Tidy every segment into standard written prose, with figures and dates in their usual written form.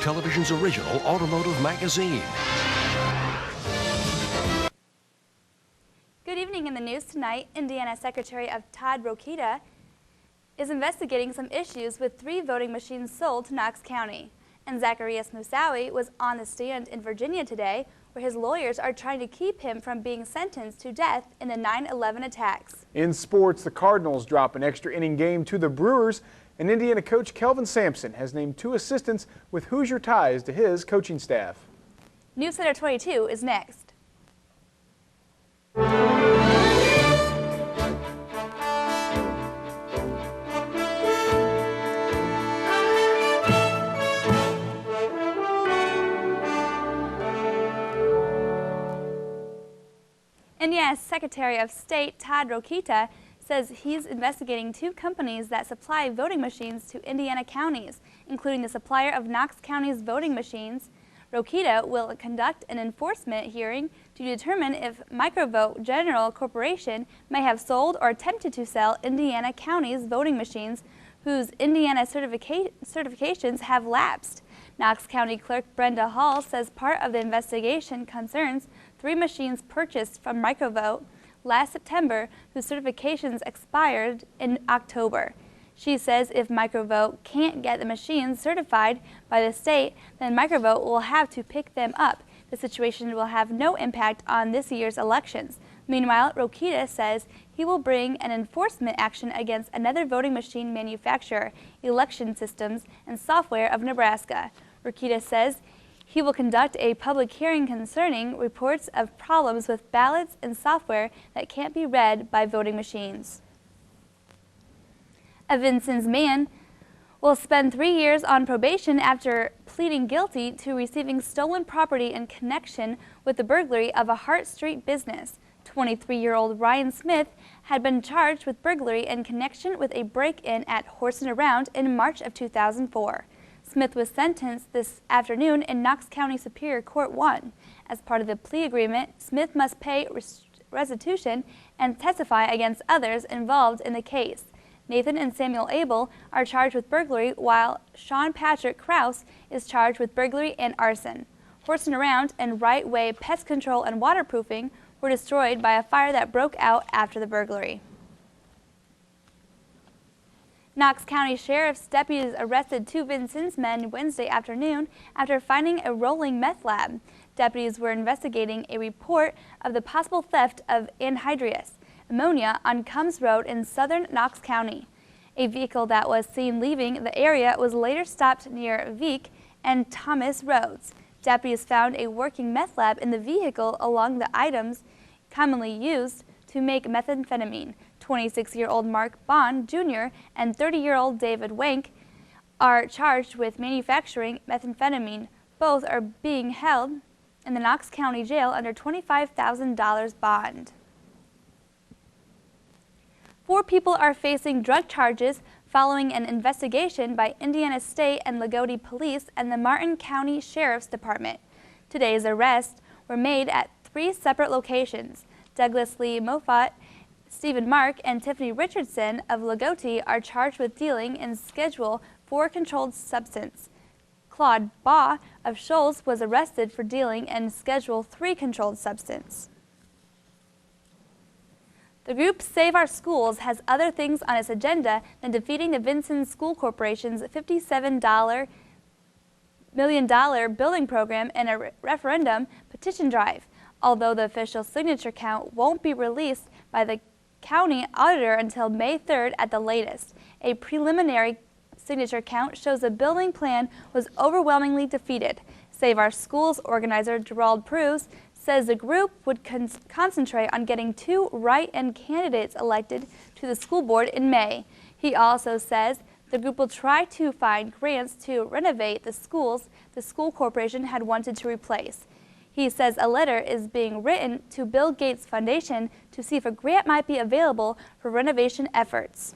Television's original automotive magazine. Good evening. In the news tonight, Indiana Secretary of Todd Rokita is investigating some issues with 3 voting machines sold to Knox County. And Zacharias Moussaoui was on the stand in Virginia today, where his lawyers are trying to keep him from being sentenced to death in the 9/11 attacks. In sports, the Cardinals drop an extra inning game to the Brewers, and Indiana coach Kelvin Sampson has named 2 assistants with Hoosier ties to his coaching staff. Newscenter 22 is next. Indiana's Secretary of State Todd Rokita says he's investigating 2 companies that supply voting machines to Indiana counties, including the supplier of Knox County's voting machines. Rokita will conduct an enforcement hearing to determine if Microvote General Corporation may have sold or attempted to sell Indiana county's voting machines whose Indiana certifications have lapsed. Knox County Clerk Brenda Hall says part of the investigation concerns 3 machines purchased from Microvote last September whose certifications expired in October. She says if Microvote can't get the machines certified by the state, then Microvote will have to pick them up. The situation will have no impact on this year's elections. Meanwhile, Rokita says he will bring an enforcement action against another voting machine manufacturer, Election Systems and Software of Nebraska. Rokita says he will conduct a public hearing concerning reports of problems with ballots and software that can't be read by voting machines. A Vincennes man will spend 3 years on probation after pleading guilty to receiving stolen property in connection with the burglary of a Hart Street business. 23-year-old Ryan Smith had been charged with burglary in connection with a break-in at Horse and Around in March of 2004. Smith was sentenced this afternoon in Knox County Superior Court 1. As part of the plea agreement, Smith must pay restitution and testify against others involved in the case. Nathan and Samuel Abel are charged with burglary, while Sean Patrick Krause is charged with burglary and arson. Horse and Around and Right Way Pest Control and Waterproofing were destroyed by a fire that broke out after the burglary. Knox County Sheriff's deputies arrested 2 Vincennes men Wednesday afternoon after finding a rolling meth lab. Deputies were investigating a report of the possible theft of anhydrous ammonia on Combs Road in southern Knox County. A vehicle that was seen leaving the area was later stopped near Veek and Thomas Roads. Deputies found a working meth lab in the vehicle along the items commonly used to make methamphetamine. 26-year-old Mark Bond Jr. and 30-year-old David Wank are charged with manufacturing methamphetamine. Both are being held in the Knox County Jail under $25,000 bond. 4 people are facing drug charges following an investigation by Indiana State and Lagodi Police and the Martin County Sheriff's Department. Today's arrests were made at 3 separate locations. Douglas Lee Moffat, Stephen Mark, and Tiffany Richardson of Lagodi are charged with dealing in Schedule 4 controlled substance. Claude Baugh of Shoals was arrested for dealing in Schedule 3 controlled substance. The group Save Our Schools has other things on its agenda than defeating the Vincennes School Corporation's $57 million building program in a referendum petition drive. Although the official signature count won't be released by the county auditor until May 3rd at the latest. A preliminary signature count shows the building plan was overwhelmingly defeated. Save Our Schools organizer Gerald Pruse says the group would concentrate on getting 2 write-in candidates elected to the school board in May. He also says the group will try to find grants to renovate the schools the school corporation had wanted to replace. He says a letter is being written to Bill Gates Foundation to see if a grant might be available for renovation efforts.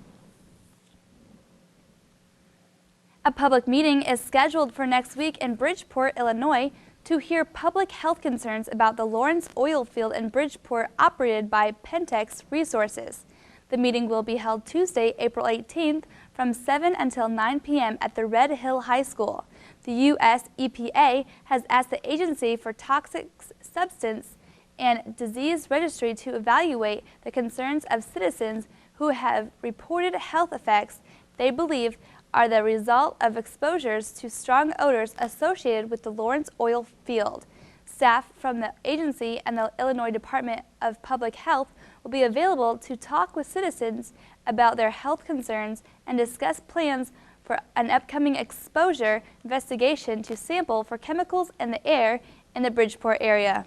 A public meeting is scheduled for next week in Bridgeport, Illinois, to hear public health concerns about the Lawrence oil field in Bridgeport operated by Pentex Resources. The meeting will be held Tuesday, April 18th from 7 until 9 p.m. at the Red Hill High School. The U.S. EPA has asked the Agency for Toxic Substance and Disease Registry to evaluate the concerns of citizens who have reported health effects they believe are the result of exposures to strong odors associated with the Lawrence oil field. Staff from the agency and the Illinois Department of Public Health will be available to talk with citizens about their health concerns and discuss plans for an upcoming exposure investigation to sample for chemicals in the air in the Bridgeport area.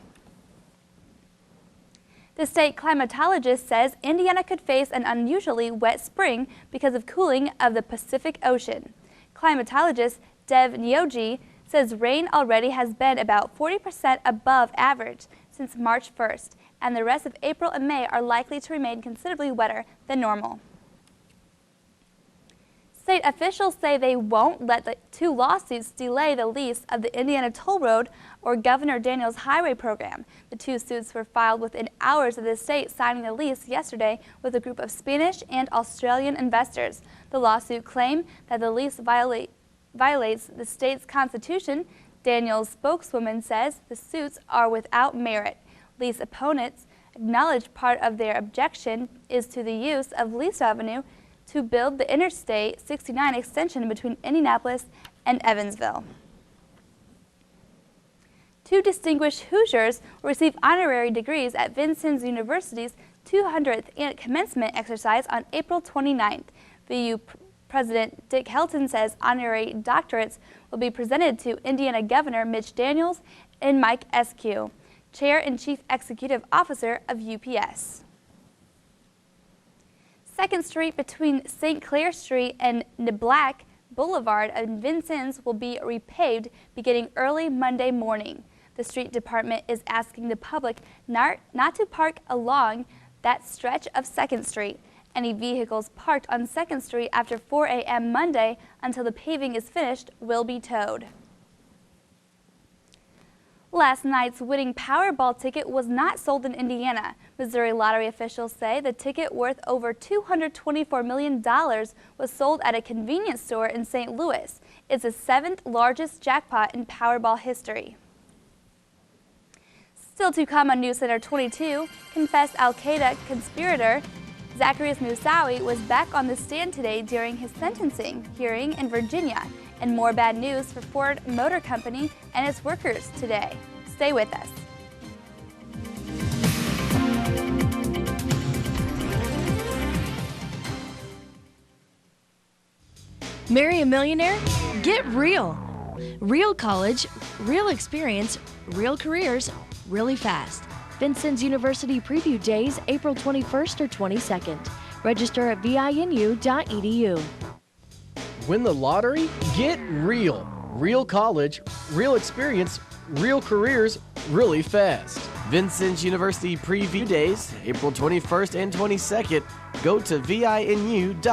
The state climatologist says Indiana could face an unusually wet spring because of cooling of the Pacific Ocean. Climatologist Dev Nyogi says rain already has been about 40% above average since March 1st, and the rest of April and May are likely to remain considerably wetter than normal. State officials say they won't let the two lawsuits delay the lease of the Indiana Toll Road or Governor Daniels Highway program. The two suits were filed within hours of the state signing the lease yesterday with a group of Spanish and Australian investors. The lawsuit claimed that the lease violates the state's constitution. Daniels' spokeswoman says the suits are without merit. Lease opponents acknowledge part of their objection is to the use of lease revenue to build the Interstate 69 extension between Indianapolis and Evansville. Two distinguished Hoosiers will receive honorary degrees at Vincennes University's 200th commencement exercise on April 29th. VU President Dick Helton says honorary doctorates will be presented to Indiana Governor Mitch Daniels and Mike Eskew, Chair and Chief Executive Officer of UPS. 2nd Street between St. Clair Street and Niblack Boulevard in Vincennes will be repaved beginning early Monday morning. The street department is asking the public not to park along that stretch of 2nd Street. Any vehicles parked on 2nd Street after 4 a.m. Monday until the paving is finished will be towed. Last night's winning Powerball ticket was not sold in Indiana. Missouri lottery officials say the ticket worth over $224 million was sold at a convenience store in St. Louis. It's the 7th largest jackpot in Powerball history. Still to come on Newscenter 22, confessed Al-Qaeda conspirator Zacarias Moussaoui was back on the stand today during his sentencing hearing in Virginia. And more bad news for Ford Motor Company and its workers today. Stay with us. Marry a millionaire? Get real. Real college, real experience, real careers, really fast. Vincennes University Preview Days, April 21st or 22nd. Register at vinu.edu. Win the lottery? Get real. Real college, real experience, real careers, really fast. Vincennes University Preview Days, April 21st and 22nd. Go to vinu.edu.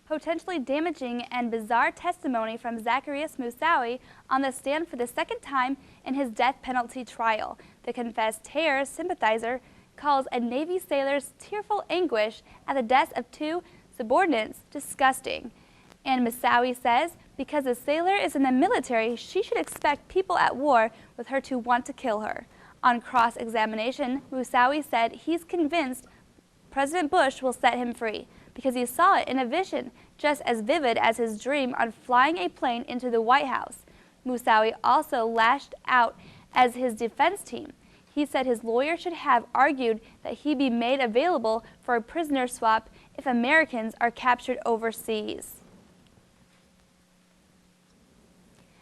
Potentially damaging and bizarre testimony from Zacarias Moussaoui on the stand for the second time in his death penalty trial. The confessed terror sympathizer calls a Navy sailor's tearful anguish at the deaths of two subordinates disgusting. And Moussaoui says because a sailor is in the military, she should expect people at war with her to want to kill her. On cross-examination, Moussaoui said he's convinced President Bush will set him free because he saw it in a vision just as vivid as his dream on flying a plane into the White House. Moussaoui also lashed out as his defense team. He said his lawyer should have argued that he be made available for a prisoner swap if Americans are captured overseas.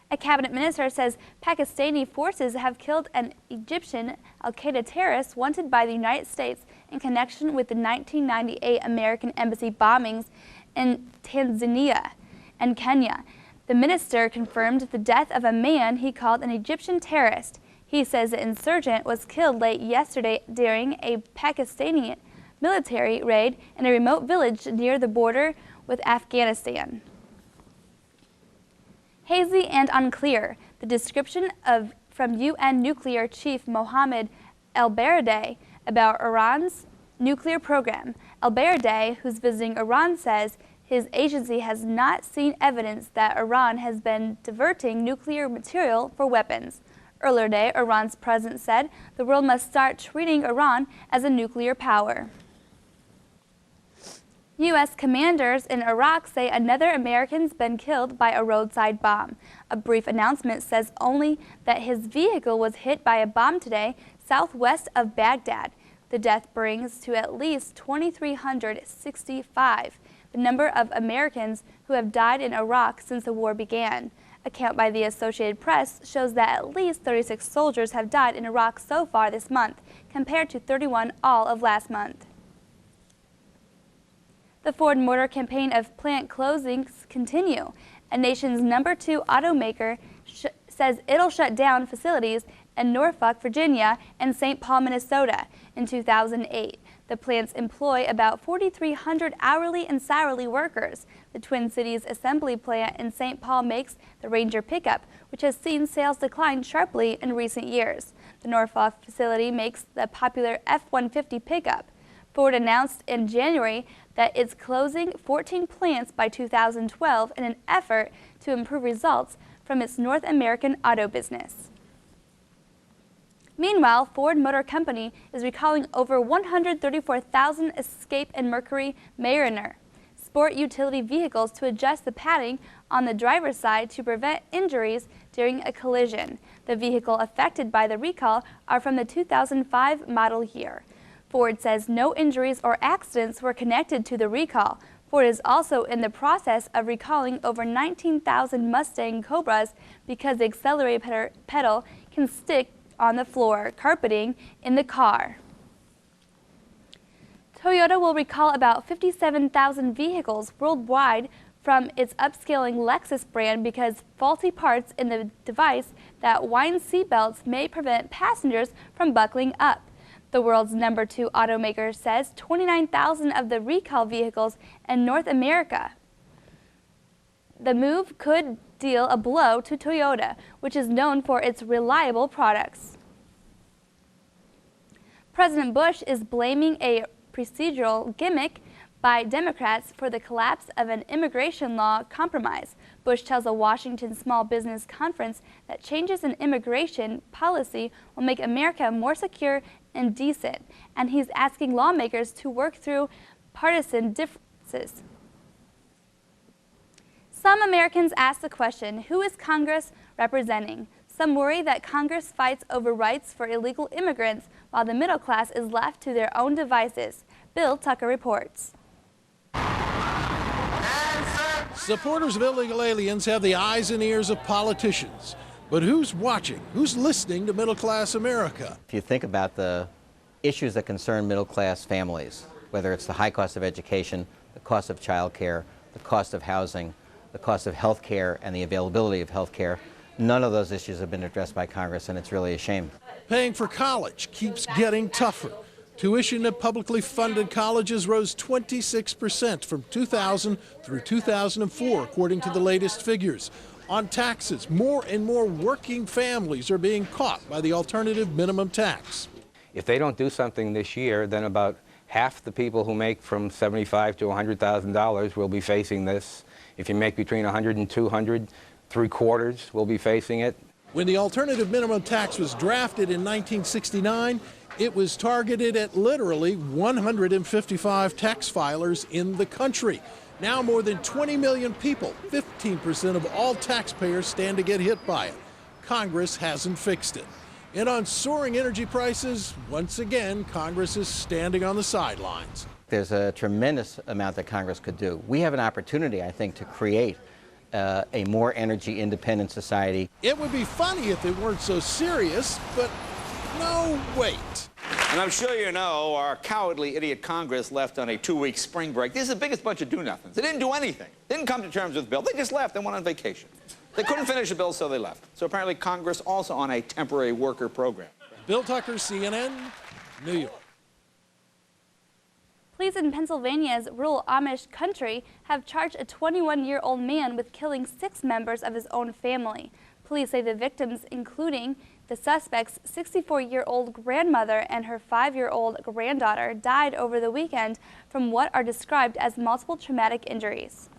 A cabinet minister says Pakistani forces have killed an Egyptian Al-Qaeda terrorist wanted by the United States in connection with the 1998 American embassy bombings in Tanzania and Kenya. The minister confirmed the death of a man he called an Egyptian terrorist. He says the insurgent was killed late yesterday during a Pakistani military raid in a remote village near the border with Afghanistan. Hazy and unclear, the description from UN nuclear chief Mohammed El-Baradei about Iran's nuclear program. El-Baradei, who's visiting Iran, says His agency has not seen evidence that Iran has been diverting nuclear material for weapons. Earlier today, Iran's president said the world must start treating Iran as a nuclear power. U.S. commanders in Iraq say another American's been killed by a roadside bomb. A brief announcement says only that his vehicle was hit by a bomb today southwest of Baghdad. The death brings to at least 2,365 the number of Americans who have died in Iraq since the war began. A count by the Associated Press shows that at least 36 soldiers have died in Iraq so far this month, compared to 31 all of last month. The Ford Motor campaign of plant closings continue. A nation's #2 automaker says it'll shut down facilities in Norfolk, Virginia and St. Paul, Minnesota in 2008. The plants employ about 4,300 hourly and salary workers. The Twin Cities assembly plant in St. Paul makes the Ranger pickup, which has seen sales decline sharply in recent years. The Norfolk facility makes the popular F-150 pickup. Ford announced in January that it's closing 14 plants by 2012 in an effort to improve results from its North American auto business. Meanwhile, Ford Motor Company is recalling over 134,000 Escape and Mercury Mariner sport utility vehicles to adjust the padding on the driver's side to prevent injuries during a collision. The vehicle affected by the recall are from the 2005 model year. Ford says no injuries or accidents were connected to the recall. Ford is also in the process of recalling over 19,000 Mustang Cobras because the accelerator pedal can stick on the floor carpeting in the car. Toyota will recall about 57,000 vehicles worldwide from its upscaling Lexus brand because faulty parts in the device that winds seatbelts may prevent passengers from buckling up. The world's #2 automaker says 29,000 of the recall vehicles in North America. The move could deal a blow to Toyota, which is known for its reliable products. President Bush is blaming a procedural gimmick by Democrats for the collapse of an immigration law compromise. Bush tells a Washington Small Business Conference that changes in immigration policy will make America more secure and decent, and he's asking lawmakers to work through partisan differences. Some Americans ask the question, who is Congress representing? Some worry that Congress fights over rights for illegal immigrants while the middle class is left to their own devices. Bill Tucker reports. Supporters of illegal aliens have the eyes and ears of politicians. But who's watching? Who's listening to middle-class America? If you think about the issues that concern middle-class families, whether it's the high cost of education, the cost of child care, the cost of housing, the cost of health care, and the availability of health care, none of those issues have been addressed by Congress, and it's really a shame. Paying for college keeps getting tougher. Tuition at publicly funded colleges rose 26% from 2000 through 2004, according to the latest figures. On taxes, more and more working families are being caught by the alternative minimum tax. If they don't do something this year, then about half the people who make from $75,000 to $100,000 will be facing this. If you make between $100,000 and $200,000, 3/4 will be facing it. When the alternative minimum tax was drafted in 1969, it was targeted at literally 155 tax filers in the country. Now more than 20 million people, 15% of all taxpayers, stand to get hit by it. Congress hasn't fixed it. And on soaring energy prices, once again, Congress is standing on the sidelines. There's a tremendous amount that Congress could do. We have an opportunity, I think, to create a more energy independent society. It would be funny if it weren't so serious, but no, wait. And I'm sure you know our cowardly idiot Congress left on a 2-week spring break. This is the biggest bunch of do-nothings. They didn't do anything. They didn't come to terms with the bill. They just left. They went on vacation. They couldn't finish the bill, so they left. So apparently Congress also on a temporary worker program. Bill Tucker, CNN, New York. Police in Pennsylvania's rural Amish country have charged a 21-year-old man with killing 6 members of his own family. Police say the victims, including The suspect's 64-year-old grandmother and her 5-year-old granddaughter died over the weekend from what are described as multiple traumatic injuries.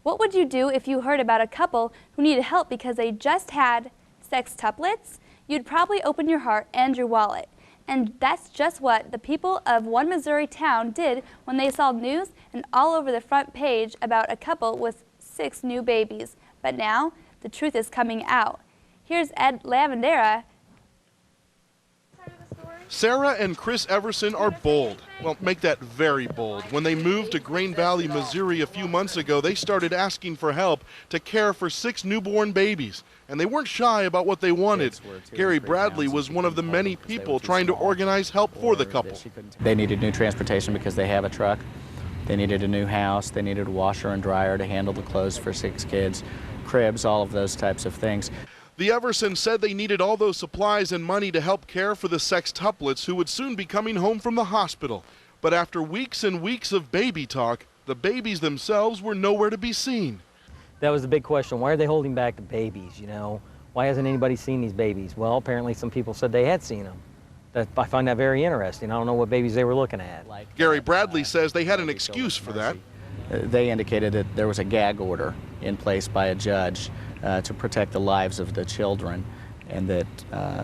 What would you do if you heard about a couple who needed help because they just had sextuplets? You'd probably open your heart and your wallet. And that's just what the people of one Missouri town did when they saw news and all over the front page about a couple with 6 new babies. But now, the truth is coming out. Here's Ed Lavendera. Sarah and Chris Everson are bold. Well, make that very bold. When they moved to Grain Valley, Missouri a few months ago, they started asking for help to care for 6 newborn babies. And they weren't shy about what they wanted. Gary Bradley was one of the many people trying to organize help for the couple. They needed new transportation because they have a truck. They needed a new house. They needed a washer and dryer to handle the clothes for 6 kids, cribs, all of those types of things. The Eversons said they needed all those supplies and money to help care for the sextuplets who would soon be coming home from the hospital. But after weeks and weeks of baby talk, the babies themselves were nowhere to be seen. That was the big question. Why are they holding back the babies, you know? Why hasn't anybody seen these babies? Well, apparently some people said they had seen them. I find that very interesting. I don't know what babies they were looking at. Gary Bradley says they had an excuse for that. They indicated that there was a gag order in place by a judge to protect the lives of the children, and that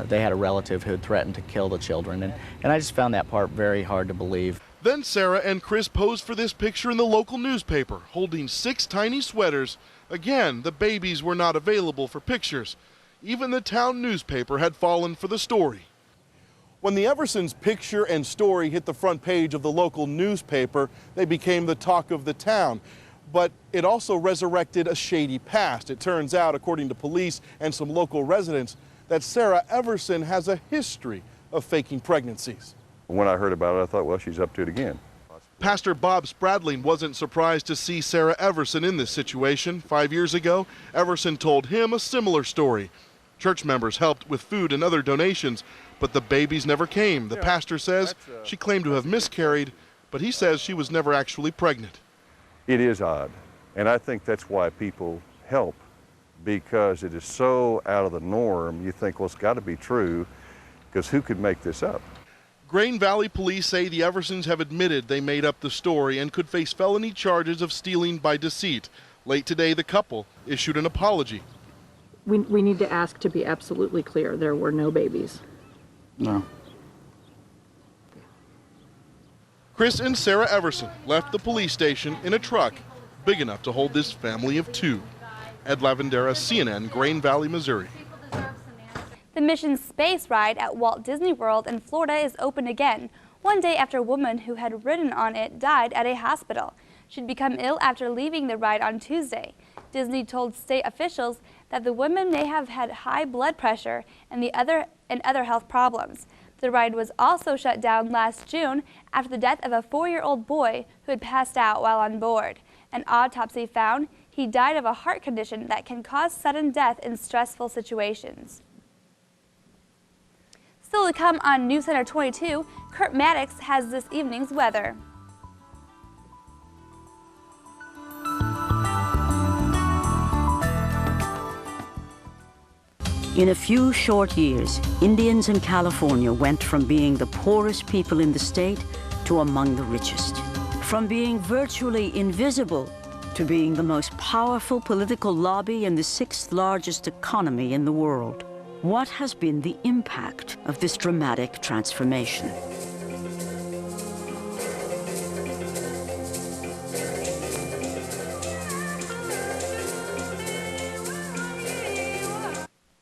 they had a relative who had threatened to kill the children. And I just found that part very hard to believe. Then Sarah and Chris posed for this picture in the local newspaper, holding 6 tiny sweaters. Again, the babies were not available for pictures. Even the town newspaper had fallen for the story. When the Eversons' picture and story hit the front page of the local newspaper, they became the talk of the town. But it also resurrected a shady past. It turns out, according to police and some local residents, that Sarah Everson has a history of faking pregnancies. When I heard about it, I thought, well, she's up to it again. Pastor Bob Spradling wasn't surprised to see Sarah Everson in this situation. 5 years ago, Everson told him a similar story. Church members helped with food and other donations, but the babies never came. The pastor says she claimed to have miscarried, but he says she was never actually pregnant. It is odd, and I think that's why people help, because it is so out of the norm. You think, well, it's got to be true, because who could make this up? Grain Valley police say the Eversons have admitted they made up the story and could face felony charges of stealing by deceit. Late today, the couple issued an apology. We need to ask to be absolutely clear. There were no babies. No. Chris and Sarah Everson left the police station in a truck big enough to hold this family of 2. Ed Lavendera, CNN, Grain Valley, Missouri. The Mission Space ride at Walt Disney World in Florida is open again, one day after a woman who had ridden on it died at a hospital. She'd become ill after leaving the ride on Tuesday. Disney told state officials that the woman may have had high blood pressure and other health problems. The ride was also shut down last June after the death of a 4-year-old boy who had passed out while on board. An autopsy found he died of a heart condition that can cause sudden death in stressful situations. Still to come on Newscenter 22, Kurt Maddox has this evening's weather. In a few short years, Indians in California went from being the poorest people in the state to among the richest. From being virtually invisible to being the most powerful political lobby in the 6th largest economy in the world. What has been the impact of this dramatic transformation?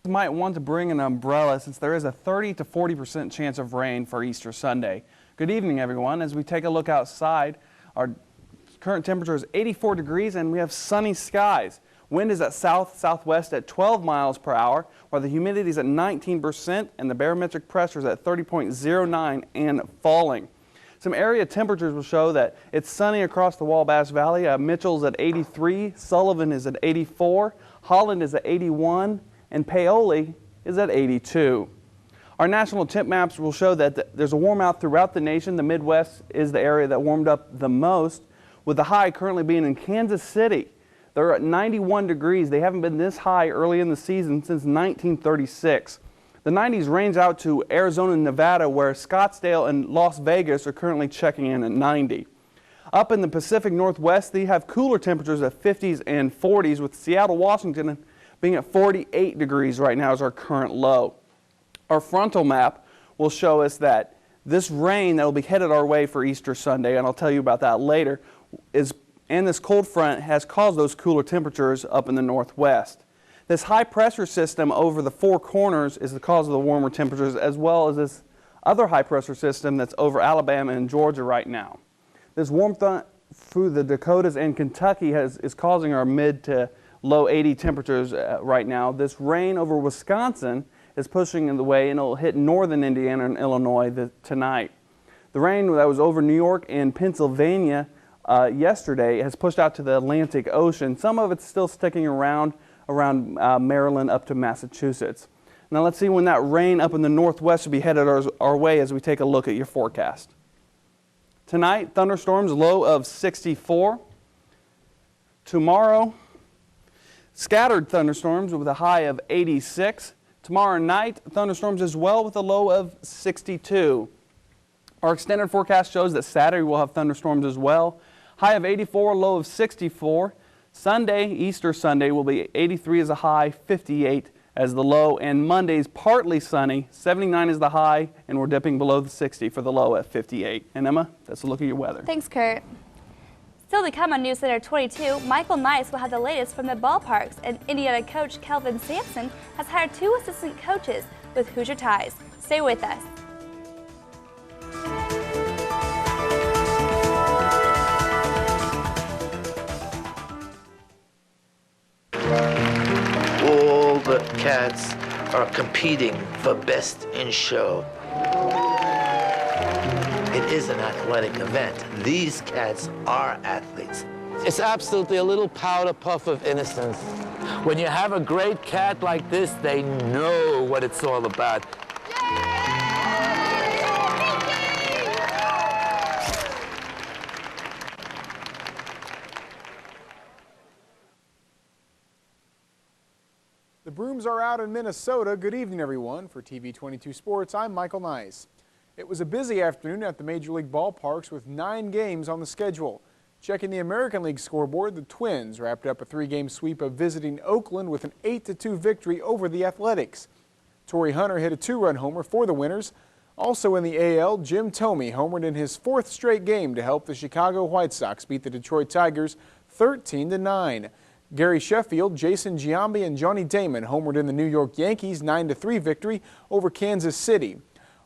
You might want to bring an umbrella since there is a 30 to 40% chance of rain for Easter Sunday. Good evening, everyone. As we take a look outside, our current temperature is 84 degrees and we have sunny skies. Wind is at south-southwest at 12 miles per hour, while the humidity is at 19% and the barometric pressure is at 30.09 and falling. Some area temperatures will show that it's sunny across the Wabash Valley. Mitchell's at 83, Sullivan is at 84, Holland is at 81, and Paoli is at 82. Our national temp maps will show that there's a warm out throughout the nation. The Midwest is the area that warmed up the most, with the high currently being in Kansas City. They're at 91 degrees. They haven't been this high early in the season since 1936. The 90s range out to Arizona and Nevada, where Scottsdale and Las Vegas are currently checking in at 90. Up in the Pacific Northwest, they have cooler temperatures at 50s and 40s, with Seattle, Washington being at 48 degrees right now as our current low. Our frontal map will show us that this rain that will be headed our way for Easter Sunday, and I'll tell you about that later, and this cold front has caused those cooler temperatures up in the northwest. This high pressure system over the four corners is the cause of the warmer temperatures, as well as this other high pressure system that's over Alabama and Georgia right now. This warm front through the Dakotas and Kentucky is causing our mid to low 80 temperatures right now. This rain over Wisconsin is pushing in the way, and it'll hit northern Indiana and Illinois tonight. The rain that was over New York and Pennsylvania yesterday has pushed out to the Atlantic Ocean. Some of it's still sticking around Maryland up to Massachusetts. Now let's see when that rain up in the northwest will be headed our way as we take a look at your forecast. Tonight, thunderstorms, low of 64. Tomorrow, scattered thunderstorms with a high of 86. Tomorrow night, thunderstorms as well with a low of 62. Our extended forecast shows that Saturday will have thunderstorms as well. High of 84, low of 64. Sunday, Easter Sunday, will be 83 as a high, 58 as the low, and Monday's partly sunny, 79 is the high, and we're dipping below the 60 for the low at 58. And Emma, that's a look at your weather. Thanks, Kurt. Still to come on Newscenter 22, Michael Nice will have the latest from the ballparks, and Indiana coach Kelvin Sampson has hired 2 assistant coaches with Hoosier ties. Stay with us. All the cats are competing for best in show. It is an athletic event. These cats are athletes. It's absolutely a little powder puff of innocence. When you have a great cat like this, they know what it's all about. The brooms are out in Minnesota. Good evening, everyone. For TV 22 Sports, I'm Michael Nice. It was a busy afternoon at the Major League ballparks with 9 games on the schedule. Checking the American League scoreboard, the Twins wrapped up a 3-game sweep of visiting Oakland with an 8-2 victory over the Athletics. Torrey Hunter hit a 2-run homer for the winners. Also in the AL, Jim Thome homered in his 4th straight game to help the Chicago White Sox beat the Detroit Tigers 13-9. Gary Sheffield, Jason Giambi, and Johnny Damon homered in the New York Yankees' 9-3 victory over Kansas City.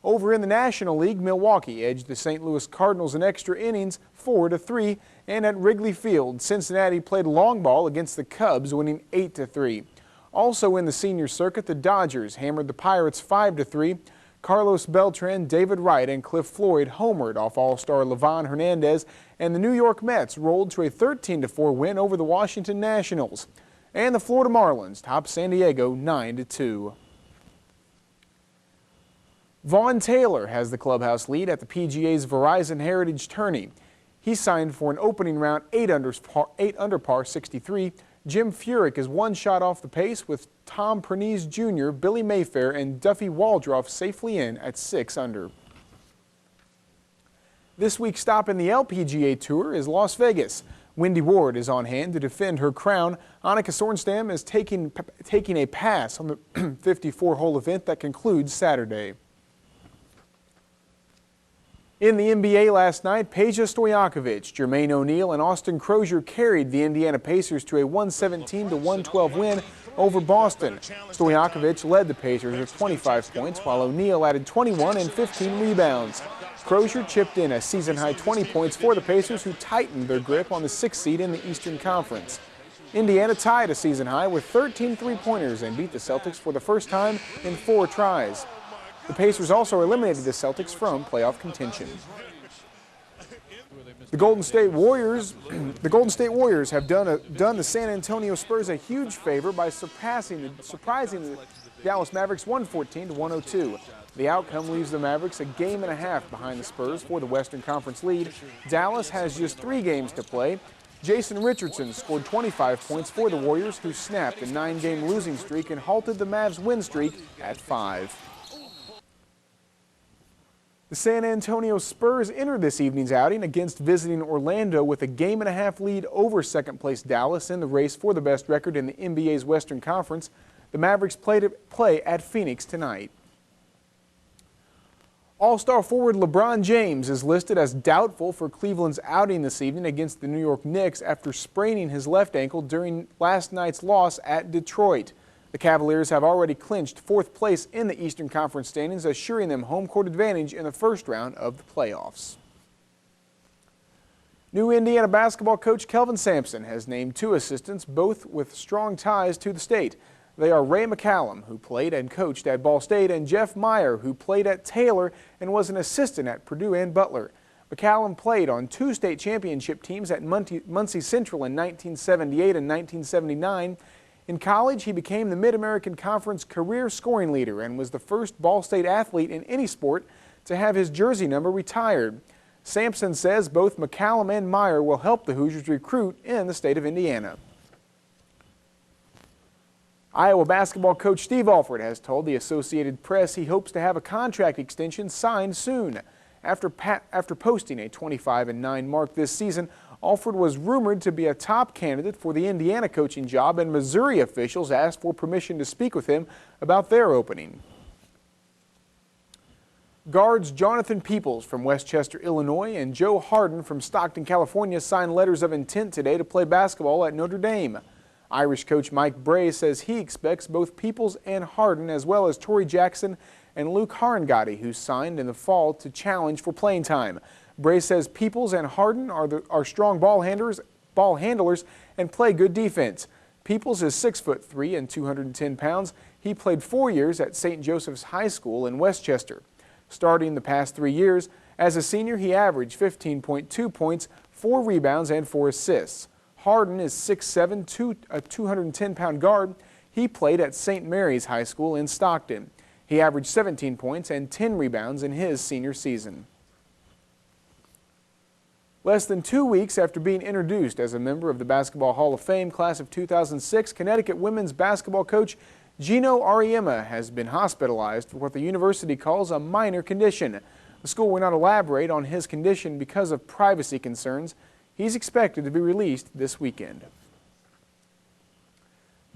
Over in the National League, Milwaukee edged the St. Louis Cardinals in extra innings 4-3, and at Wrigley Field, Cincinnati played long ball against the Cubs, winning 8-3. Also in the senior circuit, the Dodgers hammered the Pirates 5-3. Carlos Beltran, David Wright, and Cliff Floyd homered off All-Star Livan Hernandez, and the New York Mets rolled to a 13-4 win over the Washington Nationals. And the Florida Marlins topped San Diego 9-2. Vaughn Taylor has the clubhouse lead at the PGA's Verizon Heritage Tourney. He signed for an opening round 8 under par 63. Jim Furyk is 1 shot off the pace, with Tom Pernice Jr., Billy Mayfair, and Duffy Waldroff safely in at 6 under. This week's stop in the LPGA Tour is Las Vegas. Wendy Ward is on hand to defend her crown. Annika Sorenstam is taking a pass on the 54-hole event that concludes Saturday. In the NBA last night, Peja Stojakovic, Jermaine O'Neal, and Austin Crozier carried the Indiana Pacers to a 117-112 win over Boston. Stojakovic led the Pacers with 25 points, while O'Neal added 21 and 15 rebounds. Crozier chipped in a season-high 20 points for the Pacers, who tightened their grip on the 6th seed in the Eastern Conference. Indiana tied a season-high with 13 three-pointers and beat the Celtics for the first time in 4 tries. The Pacers also eliminated the Celtics from playoff contention. The Golden State Warriors have done the San Antonio Spurs a huge favor by surprising the Dallas Mavericks 114-102. The outcome leaves the Mavericks a game and a half behind the Spurs for the Western Conference lead. Dallas has just 3 games to play. Jason Richardson scored 25 points for the Warriors, who snapped a 9-game losing streak and halted the Mavs' win streak at 5. The San Antonio Spurs entered this evening's outing against visiting Orlando with a game-and-a-half lead over second-place Dallas in the race for the best record in the NBA's Western Conference. The Mavericks play at Phoenix tonight. All-Star forward LeBron James is listed as doubtful for Cleveland's outing this evening against the New York Knicks after spraining his left ankle during last night's loss at Detroit. The Cavaliers have already clinched 4th place in the Eastern Conference standings, assuring them home court advantage in the first round of the playoffs. New Indiana basketball coach Kelvin Sampson has named 2 assistants, both with strong ties to the state. They are Ray McCallum, who played and coached at Ball State, and Jeff Meyer, who played at Taylor and was an assistant at Purdue and Butler. McCallum played on 2 state championship teams at Muncie Central in 1978 and 1979. In college, he became the Mid-American Conference career scoring leader and was the first Ball State athlete in any sport to have his jersey number retired. Sampson says both McCallum and Meyer will help the Hoosiers recruit in the state of Indiana. Iowa basketball coach Steve Alford has told the Associated Press he hopes to have a contract extension signed soon. After posting a 25-9 mark this season, Alford was rumored to be a top candidate for the Indiana coaching job, and Missouri officials asked for permission to speak with him about their opening. Guards Jonathan Peoples from Westchester, Illinois, and Joe Harden from Stockton, California signed letters of intent today to play basketball at Notre Dame. Irish coach Mike Bray says he expects both Peoples and Harden, as well as Torrey Jackson and Luke Harngatti, who signed in the fall, to challenge for playing time. Bray says Peoples and Harden are strong ball handlers and play good defense. Peoples is 6'3" and 210 pounds. He played 4 years at St. Joseph's High School in Westchester. Starting the past 3 years, as a senior, he averaged 15.2 points, 4 rebounds, and 4 assists. Harden is 6'7", a 210-pound guard. He played at St. Mary's High School in Stockton. He averaged 17 points and 10 rebounds in his senior season. Less than 2 weeks after being introduced as a member of the Basketball Hall of Fame class of 2006, Connecticut women's basketball coach Gino Auriemma has been hospitalized for what the university calls a minor condition. The school will not elaborate on his condition because of privacy concerns. He's expected to be released this weekend.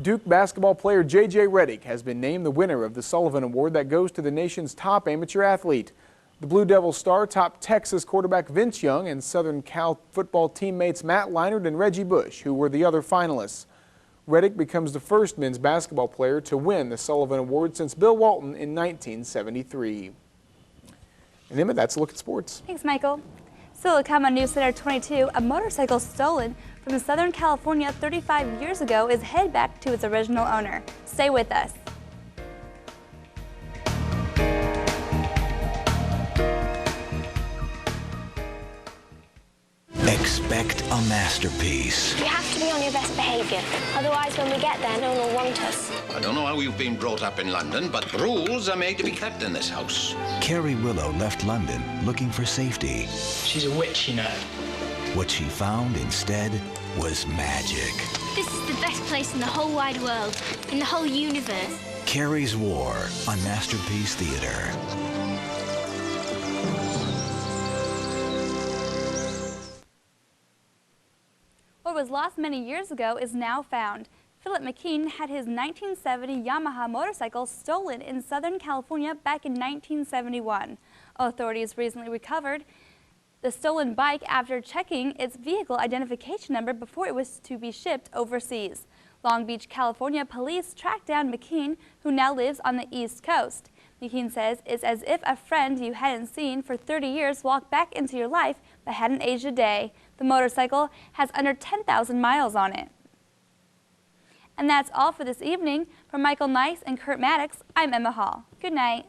Duke basketball player J.J. Redick has been named the winner of the Sullivan Award that goes to the nation's top amateur athlete. The Blue Devil star topped Texas quarterback Vince Young and Southern Cal football teammates Matt Leinart and Reggie Bush, who were the other finalists. Redick becomes the first men's basketball player to win the Sullivan Award since Bill Walton in 1973. And Emma, that's a look at sports. Thanks, Michael. Still to come on Newscenter 22, a motorcycle stolen from Southern California 35 years ago is headed back to its original owner. Stay with us. Expect a masterpiece. You have to be on your best behaviour. Otherwise, when we get there, no one will want us. I don't know how you've been brought up in London, but rules are made to be kept in this house. Carrie Willow left London looking for safety. She's a witch, you know. What she found instead was magic. This is the best place in the whole wide world, in the whole universe. Carrie's War on Masterpiece Theater. What was lost many years ago is now found. Philip McKean had his 1970 Yamaha motorcycle stolen in Southern California back in 1971. Authorities recently recovered the stolen bike after checking its vehicle identification number before it was to be shipped overseas. Long Beach, California police tracked down McKean, who now lives on the East Coast. McKean says it's as if a friend you hadn't seen for 30 years walked back into your life but hadn't aged a day. The motorcycle has under 10,000 miles on it. And that's all for this evening. For Michael Nice and Kurt Maddox, I'm Emma Hall. Good night.